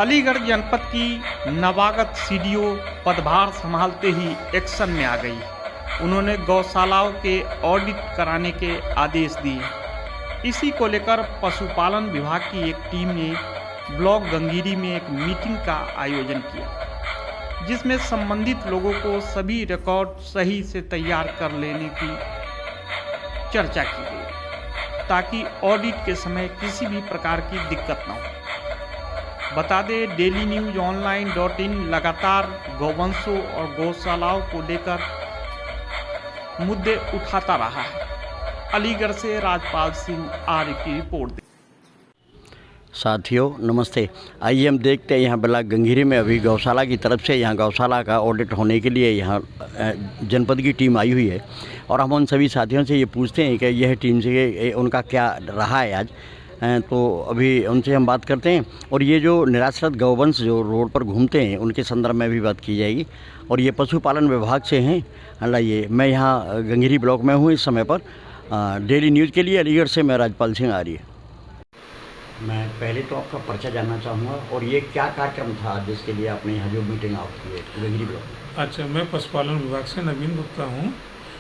अलीगढ़ जनपद की नवागत सीडीओ पदभार संभालते ही एक्शन में आ गई। उन्होंने गौशालाओं के ऑडिट कराने के आदेश दिए। इसी को लेकर पशुपालन विभाग की एक टीम ने ब्लॉक गंगीरी में एक मीटिंग का आयोजन किया, जिसमें संबंधित लोगों को सभी रिकॉर्ड सही से तैयार कर लेने की चर्चा की गई, ताकि ऑडिट के समय किसी भी प्रकार की दिक्कत न हो। बता दें, डेली न्यूज online.in लगातार गौवंशों और गौशालाओं को लेकर मुद्दे उठाता रहा है। अलीगढ़ से राजपाल सिंह आर्य की रिपोर्ट। साथियों नमस्ते। आइए हम देखते हैं यहाँ ब्लॉक गंगीरी में अभी गौशाला की तरफ से यहाँ गौशाला का ऑडिट होने के लिए यहाँ जनपद की टीम आई हुई है, और हम उन सभी साथियों से ये पूछते हैं कि यह टीम से उनका क्या रहा है आज। तो अभी उनसे हम बात करते हैं, और ये जो निराश्रित गौवंश जो रोड पर घूमते हैं उनके संदर्भ में भी बात की जाएगी। और ये पशुपालन विभाग से हैं। लाइए, मैं यहाँ गंगीरी ब्लॉक में हूँ इस समय पर। डेली न्यूज़ के लिए अलीगढ़ से मैं राजपाल सिंह आर्य। मैं पहले तो आपका पर्चा जानना चाहूँगा, और ये क्या कार्यक्रम था जिसके लिए आपने यहाँ जो मीटिंग आप की है गंगीरी ब्लॉक में? अच्छा, मैं पशुपालन विभाग से नवीन गुप्ता हूँ।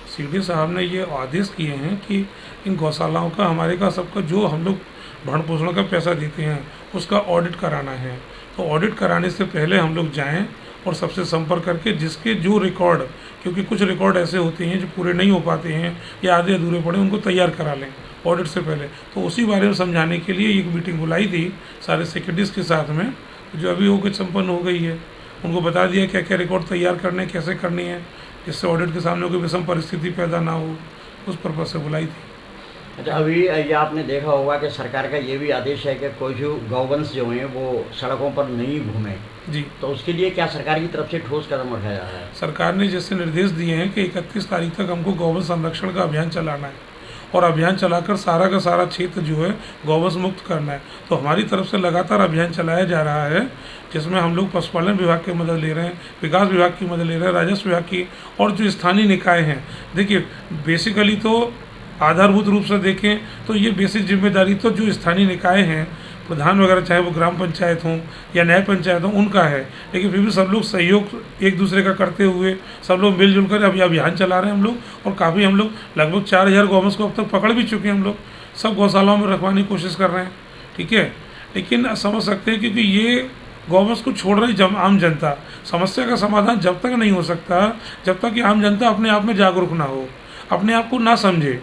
सीडी साहब ने ये आदेश किए हैं कि इन गौशालाओं का हमारे का सबका जो हम लोग भरण पोषण का पैसा देते हैं उसका ऑडिट कराना है। तो ऑडिट कराने से पहले हम लोग जाएं और सबसे संपर्क करके जिसके जो रिकॉर्ड, क्योंकि कुछ रिकॉर्ड ऐसे होते हैं जो पूरे नहीं हो पाते हैं या आधे अधूरे पड़े, उनको तैयार करा लें ऑडिट से पहले। तो उसी बारे में समझाने के लिए एक मीटिंग बुलाई थी सारे सेक्रेटरीज के साथ में, जो अभी होकर संपन्न हो गई है। उनको बता दिया क्या क्या रिकॉर्ड तैयार करने, कैसे करनी है, जिससे ऑडिट के सामने कोई विषम परिस्थिति पैदा ना हो, उस पर्पज से बुलाई थी। अच्छा, अभी ये आपने देखा होगा कि सरकार का ये भी आदेश है कि कोई जो गौवंश जो हैं वो सड़कों पर नहीं घूमे जी, तो उसके लिए क्या सरकार की तरफ से ठोस कदम उठाया जा रहा है? सरकार ने जैसे निर्देश दिए हैं कि 31 तारीख तक हमको गौवंश संरक्षण का अभियान चलाना है, और अभियान चलाकर सारा का सारा क्षेत्र जो है गौवंश मुक्त करना है। तो हमारी तरफ से लगातार अभियान चलाया जा रहा है, जिसमें हम लोग पशुपालन विभाग की मदद ले रहे हैं, विकास विभाग की मदद ले रहे हैं, राजस्व विभाग की, और जो स्थानीय निकाय हैं। देखिए, बेसिकली तो आधारभूत रूप से देखें तो ये बेसिक जिम्मेदारी तो जो स्थानीय निकाय हैं, प्रधान वगैरह, चाहे वो ग्राम पंचायत हों या न्याय पंचायत हों, उनका है। लेकिन फिर भी सब लोग सहयोग एक दूसरे का करते हुए सब लोग मिलजुल कर अभी अभियान चला रहे हैं हम लोग, और काफ़ी हम लोग लगभग 4000 गौवंश को अब तक पकड़ भी चुके हैं। हम लोग सब गौशालाओं में रखवाने की कोशिश कर रहे हैं, ठीक है। लेकिन समझ सकते हैं क्योंकि ये गौवंश को छोड़ रही आम जनता। समस्या का समाधान जब तक नहीं हो सकता जब तक कि आम जनता अपने आप में जागरूक ना हो, अपने आप को ना समझे।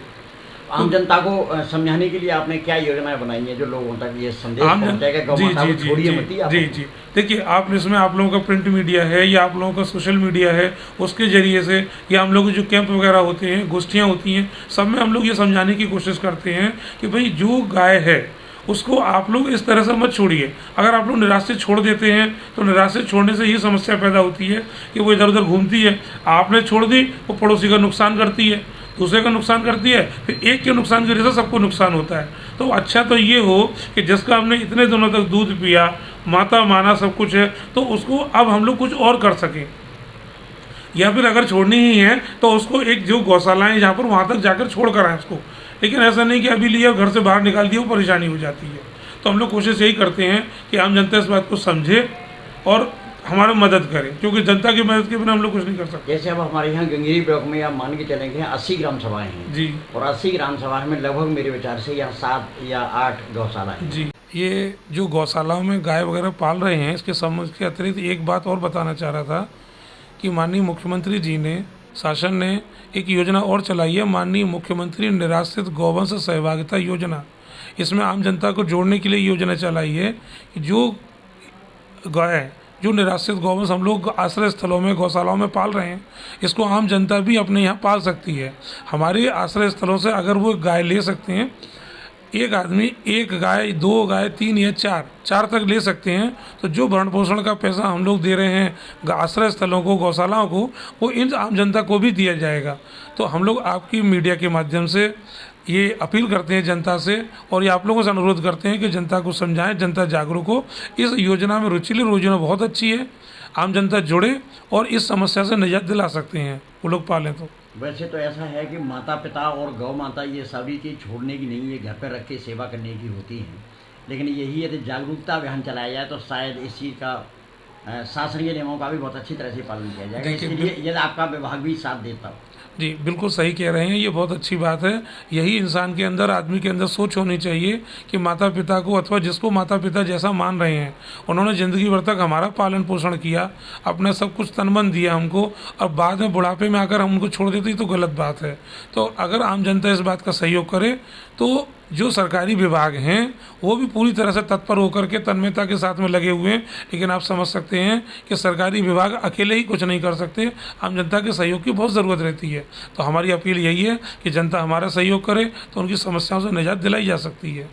आम जनता को समझाने के लिए आपने क्या योजनाएं बनाई हैं जो लोगों तक ये संदेश पहुंचाएगा? गौ माता को छोड़िए मत। जी, देखिए, आप इसमें आप लोगों का प्रिंट मीडिया है या आप लोगों का सोशल मीडिया है, उसके जरिए से या हम लोग जो कैंप वगैरह होते हैं, गोष्ठियाँ होती हैं, सब में हम लोग ये समझाने की कोशिश करते हैं कि भाई जो गाय है उसको आप लोग इस तरह से मत छोड़िए। अगर आप लोग निराश से छोड़ देते हैं तो निराश से छोड़ने से ये समस्या पैदा होती है कि वो इधर उधर घूमती है। आपने छोड़ दी, वो पड़ोसी का नुकसान करती है, दूसरे का नुकसान करती है, फिर एक के नुकसान की वजह से सबको नुकसान होता है। तो अच्छा तो ये हो कि जिसका हमने इतने दिनों तक दूध पिया, माता माना, सब कुछ है, तो उसको अब हम लोग कुछ और कर सकें। या फिर अगर छोड़नी ही है तो उसको एक जो गौशालाएँ जहाँ पर वहाँ तक जाकर छोड़ कर आए उसको। लेकिन ऐसा नहीं कि अभी लिया घर से बाहर निकाल दिया, वो परेशानी हो जाती है। तो हम लोग कोशिश यही करते हैं कि आम जनता इस बात को समझे और हमारा मदद करें, क्योंकि जनता की मदद के बिना हम लोग कुछ नहीं कर सकते। जैसे अब हमारे यहाँ गंगीरी ब्लॉक में आप मान के चलेंगे 80 ग्राम सभाएं हैं जी, और 80 ग्राम सभा में लगभग मेरे विचार से यहाँ 7 या 8 गौशाला है जी। ये जो गौशालाओं में गाय वगैरह पाल रहे हैं, इसके अतिरिक्त एक बात और बताना चाह रहा था कि माननीय मुख्यमंत्री जी ने, शासन ने एक योजना और चलाई है, माननीय मुख्यमंत्री निराश्रित गौवंश सहभागिता योजना। इसमें आम जनता को जोड़ने के लिए योजना चलाई है कि जो गाय, जो निराश्रित गौवंश हम लोग आश्रय स्थलों में, गौशालाओं में पाल रहे हैं, इसको आम जनता भी अपने यहाँ पाल सकती है। हमारे आश्रय स्थलों से अगर वो गाय ले सकते हैं, एक आदमी एक गाय, 2 गाय, 3 या 4 तक ले सकते हैं। तो जो भरण पोषण का पैसा हम लोग दे रहे हैं आश्रय स्थलों को, गौशालाओं को, वो इन आम जनता को भी दिया जाएगा। तो हम लोग आपकी मीडिया के माध्यम से ये अपील करते हैं जनता से, और ये आप लोगों से अनुरोध करते हैं कि जनता को समझाएं, जनता जागरूक हो। इस योजना में रुचि ले, योजना बहुत अच्छी है, आम जनता जुड़े और इस समस्या से निजात दिला सकते हैं वो लोग पालें तो। वैसे तो ऐसा है कि माता पिता और गौ माता ये सभी चीज़ छोड़ने की नहीं है, घर पर रख के सेवा करने की होती हैं। लेकिन यही यदि जागरूकता अभियान चलाया जाए तो शायद इस चीज़ का शासनीय नियमों का भी बहुत अच्छी तरह से पालन किया जाएगा। इसलिए यदि आपका विभाग भी साथ देता हो। जी बिल्कुल सही कह रहे हैं, ये बहुत अच्छी बात है। यही इंसान के अंदर, आदमी के अंदर सोच होनी चाहिए कि माता पिता को, अथवा जिसको माता पिता जैसा मान रहे हैं, उन्होंने ज़िंदगी भर तक हमारा पालन पोषण किया, अपना सब कुछ तन मन दिया हमको, और बाद में बुढ़ापे में आकर हम उनको छोड़ देते तो गलत बात है। तो अगर आम जनता इस बात का सहयोग करे तो जो सरकारी विभाग हैं वो भी पूरी तरह से तत्पर होकर के तन्मयता के साथ में लगे हुए हैं। लेकिन आप समझ सकते हैं कि सरकारी विभाग अकेले ही कुछ नहीं कर सकते, आम जनता के सहयोग की बहुत ज़रूरत रहती है। तो हमारी अपील यही है कि जनता हमारा सहयोग करे तो उनकी समस्याओं से निजात दिलाई जा सकती है।